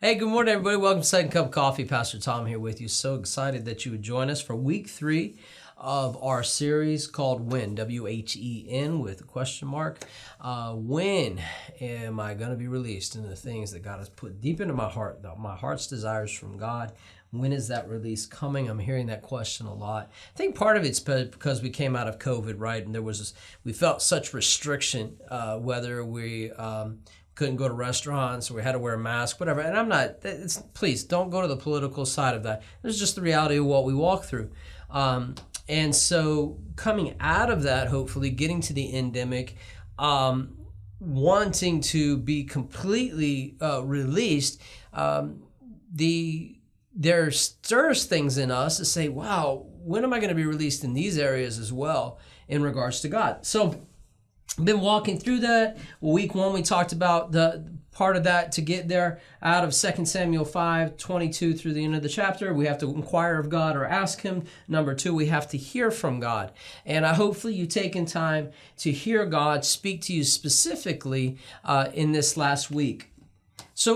Hey, good morning, everybody. Welcome to Second Cup of Coffee. Pastor Tom here with you. So excited that you would join us for week 3 of our series called When, W-H-E-N with a question mark. When am I going to be released into the things that God has put deep into my heart, my heart's desires from God? When is that release coming? I'm hearing that question a lot. I think part of it's because we came out of COVID, right? And we felt such restriction, whether we couldn't go to restaurants, or we had to wear a mask, whatever. And please don't go to the political side of that. It's just the reality of what we walk through. And so coming out of that, hopefully getting to the endemic, wanting to be completely released, there stirs things in us to say, wow, when am I going to be released in these areas as well in regards to God? So I've been walking through that. Week 1, we talked about the part of that to get there out of 2 Samuel 5:22 through the end of the chapter. We have to inquire of God or ask him. Number 2, we have to hear from God. And hopefully you've taken time to hear God speak to you specifically in this last week. So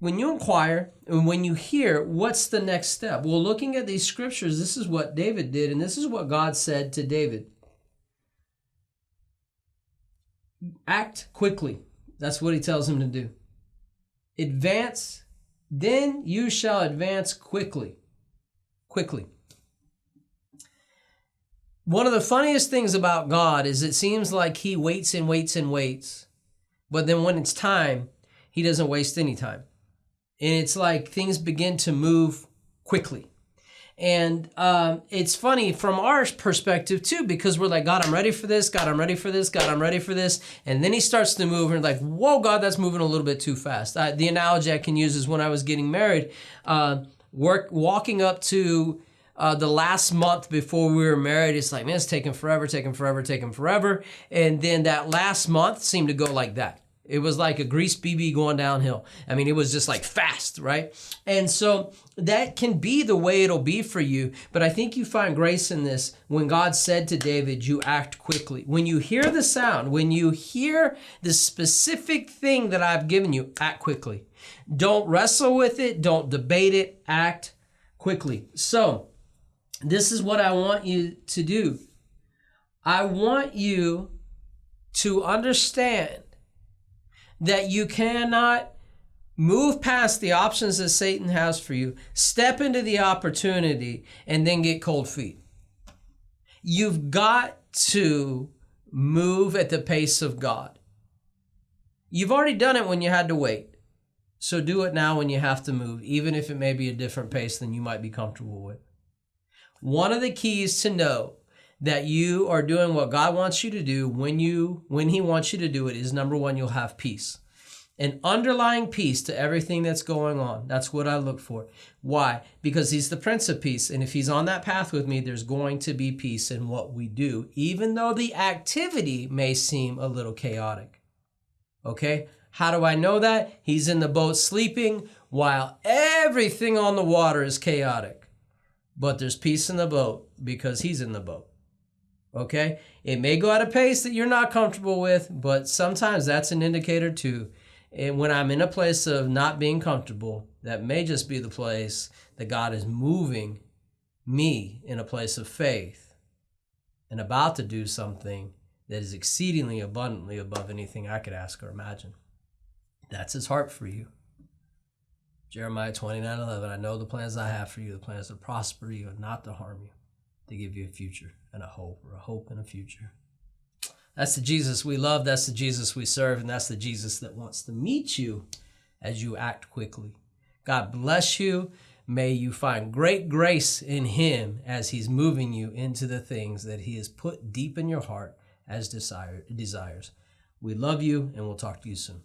when you inquire and when you hear, what's the next step? Well, looking at these scriptures, this is what David did, and this is what God said to David. Act quickly. That's what he tells him to do. Advance, then you shall advance quickly. Quickly. One of the funniest things about God is it seems like he waits and waits and waits, but then when it's time, he doesn't waste any time. And it's like things begin to move quickly. And it's funny from our perspective too, because we're like, God, I'm ready for this. God, I'm ready for this. God, I'm ready for this. And then he starts to move and like, whoa, God, that's moving a little bit too fast. The analogy I can use is when I was getting married, walking up to the last month before we were married, it's like, man, it's taking forever. And then that last month seemed to go like that. It was like a grease BB going downhill. I mean, it was just like fast, right? And so that can be the way it'll be for you. But I think you find grace in this when God said to David, you act quickly. When you hear the sound, when you hear the specific thing that I've given you, act quickly. Don't wrestle with it. Don't debate it. Act quickly. So this is what I want you to do. I want you to understand that you cannot move past the options that Satan has for you, step into the opportunity, and then get cold feet. You've got to move at the pace of God. You've already done it when you had to wait. So do it now when you have to move, even if it may be a different pace than you might be comfortable with. One of the keys to know that you are doing what God wants you to do when he wants you to do it is, number 1, you'll have peace. An underlying peace to everything that's going on. That's what I look for. Why? Because he's the Prince of Peace. And if he's on that path with me, there's going to be peace in what we do, even though the activity may seem a little chaotic. Okay? How do I know that? He's in the boat sleeping while everything on the water is chaotic. But there's peace in the boat because he's in the boat. Okay? It may go at a pace that you're not comfortable with, but sometimes that's an indicator too. And when I'm in a place of not being comfortable, that may just be the place that God is moving me in a place of faith and about to do something that is exceedingly abundantly above anything I could ask or imagine. That's his heart for you. Jeremiah 29:11, I know the plans I have for you, the plans to prosper you and not to harm you, to give you a future and a hope, or a hope and a future. That's the Jesus we love. That's the Jesus we serve. And that's the Jesus that wants to meet you as you act quickly. God bless you. May you find great grace in him as he's moving you into the things that he has put deep in your heart as desires. We love you, and we'll talk to you soon.